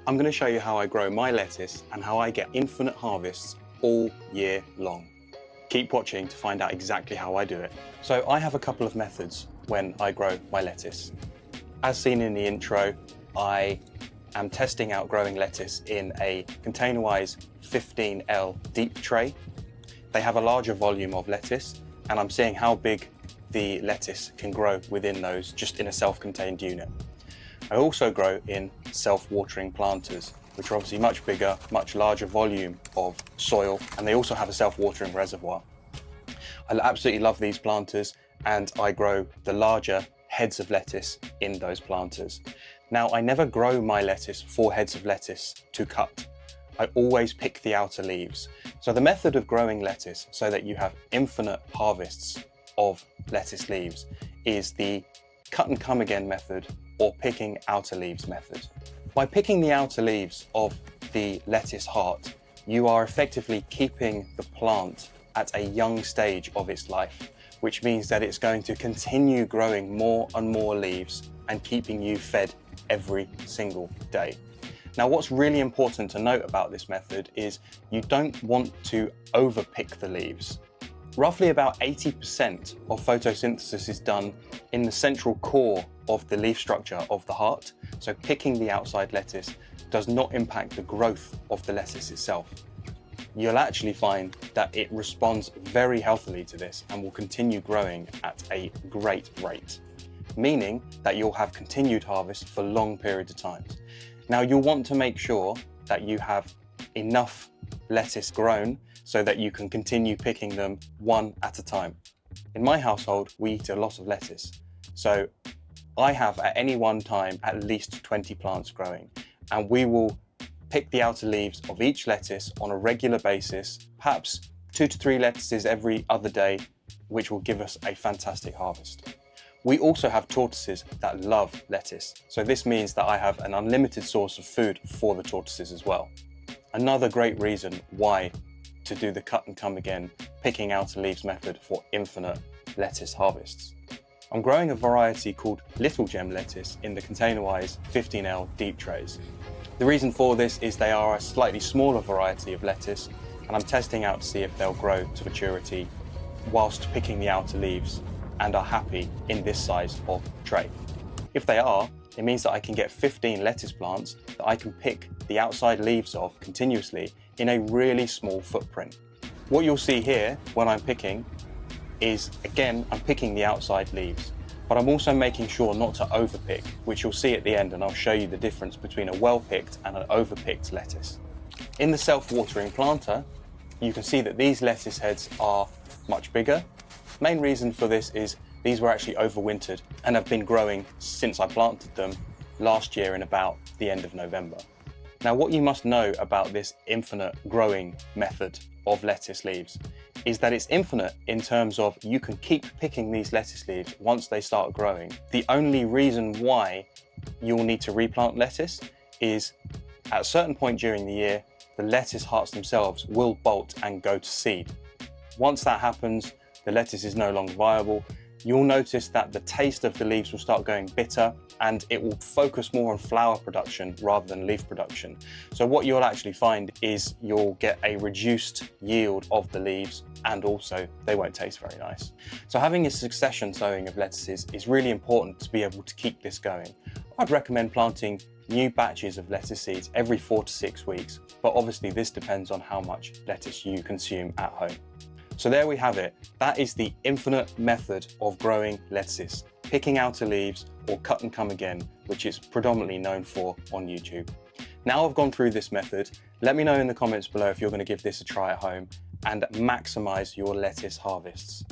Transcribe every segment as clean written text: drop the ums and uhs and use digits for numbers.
I'm going to show you how I grow my lettuce and how I get infinite harvests all year long. Keep watching to find out exactly how I do it. So I have a couple of methods when I grow my lettuce. As seen in the intro, I am testing out growing lettuce in a containerized 15L deep tray. They have a larger volume of lettuce, and I'm seeing how big the lettuce can grow within those just in a self-contained unit. I also grow in self-watering planters, which are obviously much bigger, much larger volume of soil, and they also have a self-watering reservoir. I absolutely love these planters, and I grow the larger heads of lettuce in those planters. Now, I never grow my lettuce 4 heads of lettuce to cut. I always pick the outer leaves. So the method of growing lettuce so that you have infinite harvests of lettuce leaves is the cut and come again method, or picking outer leaves method. By picking the outer leaves of the lettuce heart, you are effectively keeping the plant at a young stage of its life, which means that it's going to continue growing more and more leaves and keeping you fed every single day. Now, what's really important to note about this method is you don't want to overpick the leaves. Roughly about 80% of photosynthesis is done in the central core of the leaf structure of the heart, so picking the outside lettuce does not impact the growth of the lettuce itself. You'll actually find that it responds very healthily to this and will continue growing at a great rate, meaning that you'll have continued harvest for long periods of time. Now, you'll want to make sure that you have enough lettuce grown so that you can continue picking them one at a time. In my household, we eat a lot of lettuce, so I have at any one time at least 20 plants growing, and we will pick the outer leaves of each lettuce on a regular basis, perhaps 2 to 3 lettuces every other day, which will give us a fantastic harvest. We also have tortoises that love lettuce, so this means that I have an unlimited source of food for the tortoises as well. Another great reason why to do the cut and come again, picking outer leaves method for infinite lettuce harvests. I'm growing a variety called Little Gem lettuce in the containerized 15L deep trays. The reason for this is they are a slightly smaller variety of lettuce, and I'm testing out to see if they'll grow to maturity whilst picking the outer leaves and are happy in this size of tray. If they are, it means that I can get 15 lettuce plants that I can pick the outside leaves of continuously in a really small footprint. What you'll see here when I'm picking is, again, I'm picking the outside leaves, but I'm also making sure not to overpick, which you'll see at the end, and I'll show you the difference between a well-picked and an overpicked lettuce. In the self-watering planter, you can see that these lettuce heads are much bigger. Main reason for this is these were actually overwintered and have been growing since I planted them last year in about the end of November. Now, what you must know about this infinite growing method of lettuce leaves is that it's infinite in terms of you can keep picking these lettuce leaves once they start growing. The only reason why you'll need to replant lettuce is at a certain point during the year, the lettuce hearts themselves will bolt and go to seed. Once that happens, the lettuce is no longer viable. You'll notice that the taste of the leaves will start going bitter, and it will focus more on flower production rather than leaf production. So what you'll actually find is you'll get a reduced yield of the leaves, and also they won't taste very nice. So having a succession sowing of lettuces is really important to be able to keep this going. I'd recommend planting new batches of lettuce seeds every 4 to 6 weeks, but obviously this depends on how much lettuce you consume at home. So there we have it. That is the infinite method of growing lettuces, picking outer leaves or cut and come again, which is predominantly known for on YouTube. Now I've gone through this method, let me know in the comments below if you're going to give this a try at home and maximize your lettuce harvests.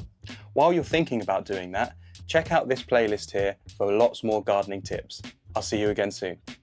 While you're thinking about doing that, check out this playlist here for lots more gardening tips. I'll see you again soon.